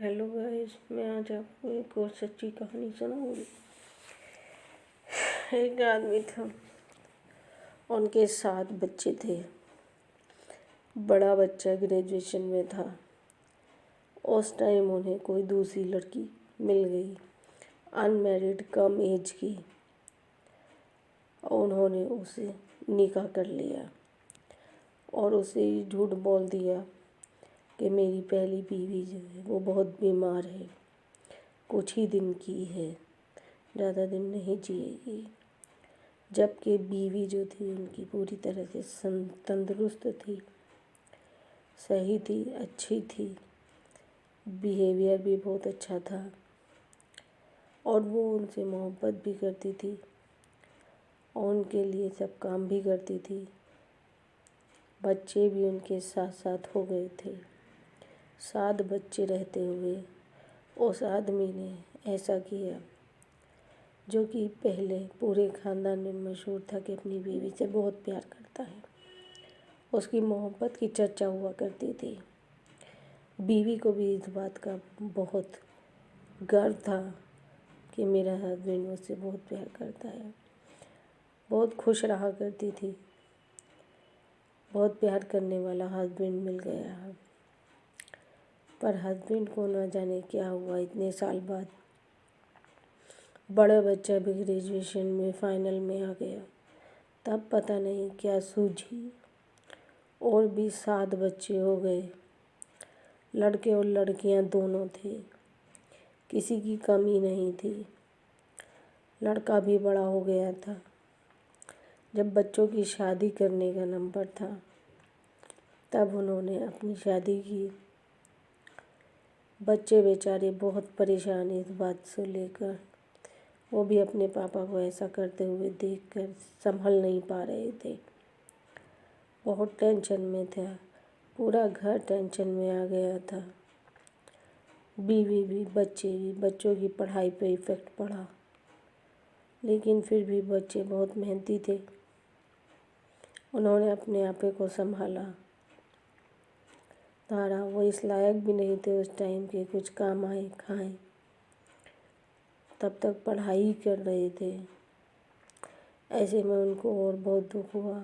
Hello guys, मैं आज आपको एक और सच्ची कहानी सुनाऊंगी। एक आदमी था, उनके 7 बच्चे थे। बड़ा बच्चा ग्रेजुएशन में था। उस टाइम उन्हें कोई दूसरी लड़की मिल गई, अनमैरिड, कम एज की। उन्होंने उसे निकाह कर लिया और उसे झूठ बोल दिया कि मेरी पहली बीवी जो है वो बहुत बीमार है, कुछ ही दिन की है, ज़्यादा दिन नहीं जिएगी। जबकि बीवी जो थी उनकी पूरी तरह से तंदुरुस्त थी, सही थी, अच्छी थी, बिहेवियर भी बहुत अच्छा था और वो उनसे मोहब्बत भी करती थी और उनके लिए सब काम भी करती थी। बच्चे भी उनके साथ साथ हो गए थे। 7 बच्चे रहते हुए उस आदमी ने ऐसा किया जो कि पहले पूरे ख़ानदान में मशहूर था कि अपनी बीवी से बहुत प्यार करता है। उसकी मोहब्बत की चर्चा हुआ करती थी। बीवी को भी इस बात का बहुत गर्व था कि मेरा हस्बैंड मुझसे बहुत प्यार करता है। बहुत खुश रहा करती थी, बहुत प्यार करने वाला हस्बैंड मिल गया। पर हस्बैंड को ना जाने क्या हुआ, इतने साल बाद बड़ा बच्चा भी ग्रेजुएशन में फाइनल में आ गया। तब पता नहीं क्या सूझी और भी 7 बच्चे हो गए। लड़के और लड़कियां दोनों थे, किसी की कमी नहीं थी। लड़का भी बड़ा हो गया था। जब बच्चों की शादी करने का नंबर था तब उन्होंने अपनी शादी की। बच्चे बेचारे बहुत परेशान इस बात से लेकर, वो भी अपने पापा को ऐसा करते हुए देखकर संभल नहीं पा रहे थे। बहुत टेंशन में था, पूरा घर टेंशन में आ गया था। बीवी भी, बच्चे भी, बच्चों की पढ़ाई पे इफ़ेक्ट पड़ा। लेकिन फिर भी बच्चे बहुत मेहनती थे, उन्होंने अपने आपे को संभाला धारा। वो इस लायक भी नहीं थे उस टाइम के कुछ काम आए खाएं, तब तक पढ़ाई कर रहे थे। ऐसे में उनको और बहुत दुख हुआ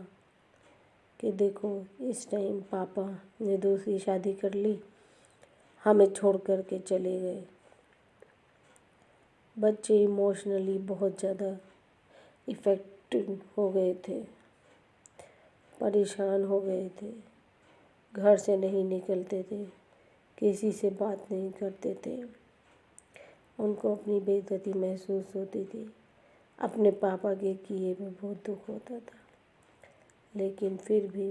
कि देखो इस टाइम पापा ने दूसरी शादी कर ली, हमें छोड़ कर के चले गए। बच्चे इमोशनली बहुत ज़्यादा इफ़ेक्टेड हो गए थे, परेशान हो गए थे, घर से नहीं निकलते थे, किसी से बात नहीं करते थे। उनको अपनी बेइज्जती महसूस होती थी, अपने पापा के किए में बहुत दुख होता था। लेकिन फिर भी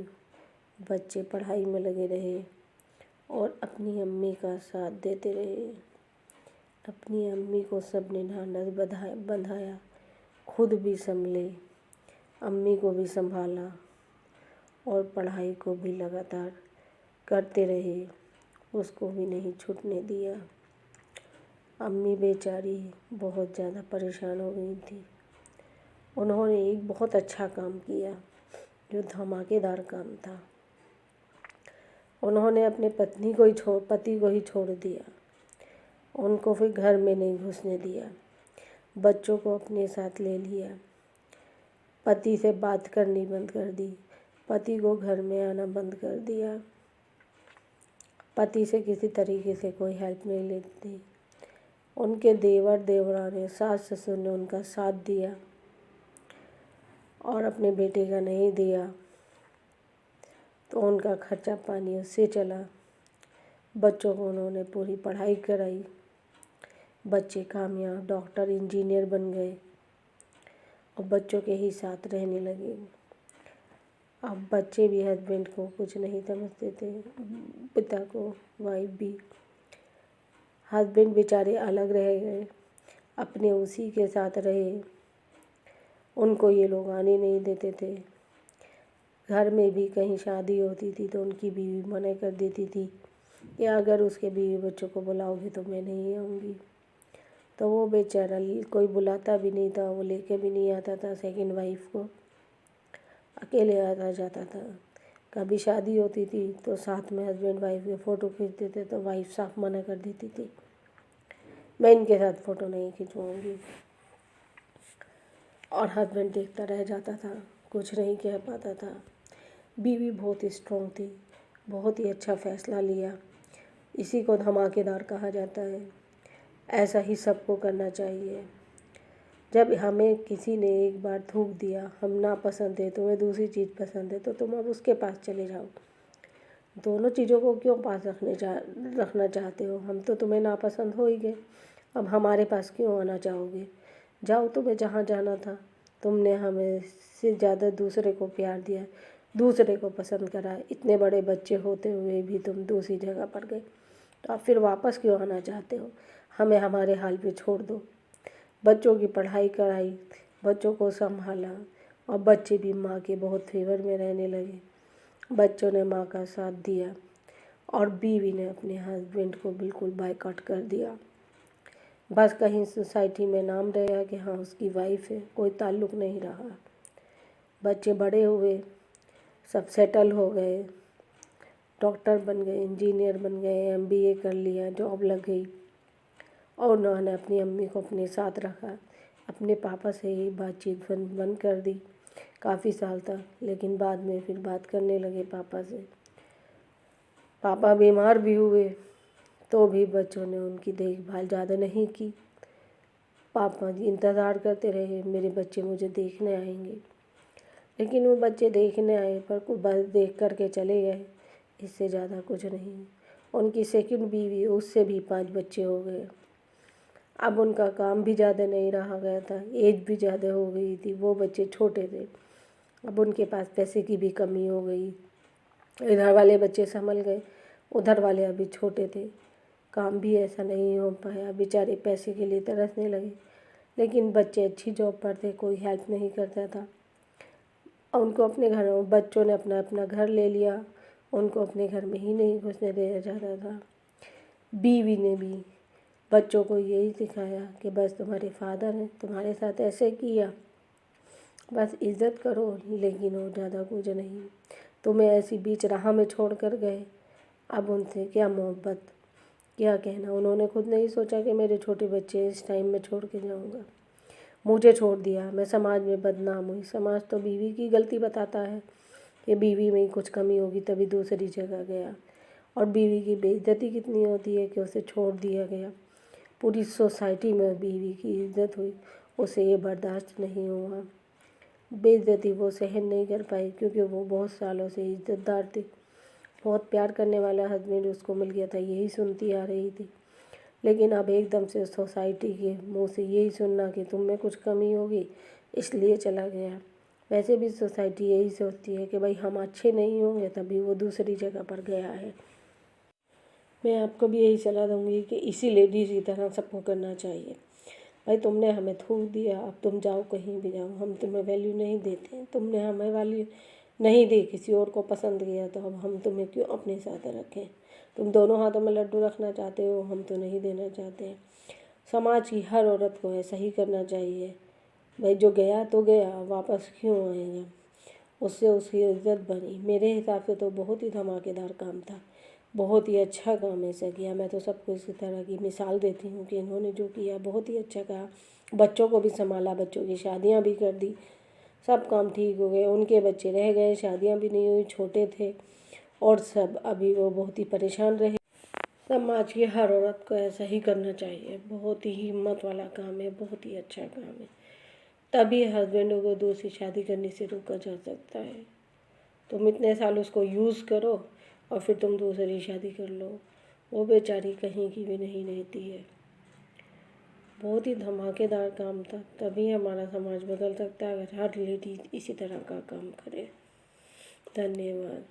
बच्चे पढ़ाई में लगे रहे और अपनी अम्मी का साथ देते रहे। अपनी अम्मी को सबने ढांढस बंधाया, खुद भी संभले, अम्मी को भी संभाला और पढ़ाई को भी लगातार करते रहे, उसको भी नहीं छूटने दिया। अम्मी बेचारी बहुत ज़्यादा परेशान हो गई थी। उन्होंने एक बहुत अच्छा काम किया जो धमाकेदार काम था। उन्होंने अपने पति को ही छोड़ दिया, उनको फिर घर में नहीं घुसने दिया, बच्चों को अपने साथ ले लिया, पति से बात करनी बंद कर दी, पति को घर में आना बंद कर दिया, पति से किसी तरीके से कोई हेल्प नहीं लेती। उनके देवर देवरानी, सास ससुर ने उनका साथ दिया और अपने बेटे का नहीं दिया, तो उनका खर्चा पानी उससे चला। बच्चों को उन्होंने पूरी पढ़ाई कराई, बच्चे कामयाब डॉक्टर इंजीनियर बन गए और बच्चों के ही साथ रहने लगे। अब बच्चे भी हस्बैंड को कुछ नहीं समझते थे, पिता को, वाइफ भी। हस्बैंड बेचारे अलग रह गए, अपने उसी के साथ रहे, उनको ये लोग आने नहीं देते थे। घर में भी कहीं शादी होती थी तो उनकी बीवी मना कर देती थी कि अगर उसके बीवी बच्चों को बुलाओगे तो मैं नहीं आऊँगी। तो वो बेचारा कोई बुलाता भी नहीं था, वो लेके भी नहीं आता था सेकंड वाइफ को, अकेले आता जाता था। कभी शादी होती थी तो साथ में हस्बैंड वाइफ के फ़ोटो खींचते थे तो वाइफ साफ मना कर देती थी, मैं इनके साथ फ़ोटो नहीं खिंचवाऊँगी। और हस्बैंड देखता रह जाता था, कुछ नहीं कह पाता था। बीवी बहुत स्ट्रॉन्ग थी, बहुत ही अच्छा फ़ैसला लिया। इसी को धमाकेदार कहा जाता है। ऐसा ही सबको करना चाहिए। जब हमें किसी ने एक बार थूक दिया, हम ना पसंद है, तुम्हें दूसरी चीज़ पसंद है, तो तुम अब उसके पास चले जाओ। दोनों चीज़ों को क्यों पास रखना चाहते हो? हम तो तुम्हें नापसंद हो ही गए, अब हमारे पास क्यों आना चाहोगे? जाओ, तुम्हें जहाँ जाना था। तुमने हमें से ज़्यादा दूसरे को प्यार दिया, दूसरे को पसंद करा, इतने बड़े बच्चे होते हुए भी तुम दूसरी जगह पर गए, तो आप फिर वापस क्यों आना चाहते हो? हमें हमारे हाल पे छोड़ दो। बच्चों की पढ़ाई कराई, बच्चों को संभाला और बच्चे भी माँ के बहुत फेवर में रहने लगे। बच्चों ने माँ का साथ दिया और बीवी ने अपने हस्बैंड को बिल्कुल बायकॉट कर दिया। बस कहीं सोसाइटी में नाम रहा कि हाँ उसकी वाइफ है, कोई ताल्लुक़ नहीं रहा। बच्चे बड़े हुए, सब सेटल हो गए, डॉक्टर बन गए, इंजीनियर बन गए, MBA कर लिया, जॉब लग गई और उन्होंने अपनी अम्मी को अपने साथ रखा। अपने पापा से ही बातचीत बंद कर दी काफ़ी साल तक, लेकिन बाद में फिर बात करने लगे पापा से। पापा बीमार भी हुए तो भी बच्चों ने उनकी देखभाल ज़्यादा नहीं की। पापा जी इंतज़ार करते रहे मेरे बच्चे मुझे देखने आएंगे, लेकिन वो बच्चे देखने आए पर कुछ बस देख कर के चले गए, इससे ज़्यादा कुछ नहीं। उनकी सेकंड बीवी, उससे भी 5 बच्चे हो गए। अब उनका काम भी ज़्यादा नहीं रहा गया था, एज भी ज़्यादा हो गई थी, वो बच्चे छोटे थे। अब उनके पास पैसे की भी कमी हो गई। इधर वाले बच्चे संभल गए, उधर वाले अभी छोटे थे, काम भी ऐसा नहीं हो पाया, बेचारे पैसे के लिए तरसने लगे। लेकिन बच्चे अच्छी जॉब पर थे, कोई हेल्प नहीं करता था। उनको अपने घर, बच्चों ने अपना अपना घर ले लिया, उनको अपने घर में ही नहीं घुसने दिया जाता था। बीवी ने भी बच्चों को यही सिखाया कि बस तुम्हारे फादर हैं, तुम्हारे साथ ऐसे किया, बस इज़्ज़त करो, लेकिन और ज़्यादा कुछ नहीं। तुम्हें ऐसी बीच राह में छोड़ कर गए, अब उनसे क्या मोहब्बत, क्या कहना। उन्होंने खुद नहीं सोचा कि मेरे छोटे बच्चे इस टाइम में छोड़ के जाऊंगा। मुझे छोड़ दिया, मैं समाज में बदनाम हुई। समाज तो बीवी की गलती बताता है कि बीवी में ही कुछ कमी होगी तभी दूसरी जगह गया, और बीवी की बेइज्जती कितनी होती है कि उसे छोड़ दिया गया। पूरी सोसाइटी में बीवी की इज्जत हुई, उसे ये बर्दाश्त नहीं हुआ। बेइज्जती वो सहन नहीं कर पाई क्योंकि वो बहुत सालों से इज्जतदार थी, बहुत प्यार करने वाला हस्बैंड उसको मिल गया था, यही सुनती आ रही थी। लेकिन अब एकदम से सोसाइटी के मुंह से यही सुनना कि तुम में कुछ कमी होगी इसलिए चला गया। वैसे भी सोसाइटी यही सोचती है कि भाई हम अच्छे नहीं होंगे तभी वो दूसरी जगह पर गया है। मैं आपको भी यही सलाह दूंगी कि इसी लेडीज़ की तरह सबको करना चाहिए। भाई तुमने हमें थूक दिया, अब तुम जाओ कहीं भी जाओ, हम तुम्हें वैल्यू नहीं देते हैं। तुमने हमें वैल्यू नहीं दी, किसी और को पसंद किया, तो अब हम तुम्हें क्यों अपने साथ रखें? तुम दोनों हाथों में लड्डू रखना चाहते हो, हम तो नहीं देना चाहते हैं। समाज की हर औरत को ऐसा ही करना चाहिए। भाई जो गया तो गया, वापस क्यों आएगा? उससे उसकी इज्जत बनी। मेरे हिसाब से तो बहुत ही धमाकेदार काम था, बहुत ही अच्छा काम ऐसा किया। मैं तो सबको इसी तरह की मिसाल देती हूँ कि इन्होंने जो किया बहुत ही अच्छा कहा। बच्चों को भी संभाला, बच्चों की शादियाँ भी कर दी, सब काम ठीक हो गए। उनके बच्चे रह गए, शादियाँ भी नहीं हुई, छोटे थे और सब अभी वो बहुत ही परेशान रहे। समाज की हर औरत को ऐसा ही करना चाहिए, बहुत ही हिम्मत वाला काम है, बहुत ही अच्छा काम है। तभी हस्बैंडों को दूसरी शादी करने से रोका जा सकता है। तुम इतने साल उसको यूज़ करो और फिर तुम दूसरी शादी कर लो, वो बेचारी कहीं की भी नहीं रहती है। बहुत ही धमाकेदार काम था, तभी हमारा समाज बदल सकता है अगर हर लेडीज इसी तरह का काम करे। धन्यवाद।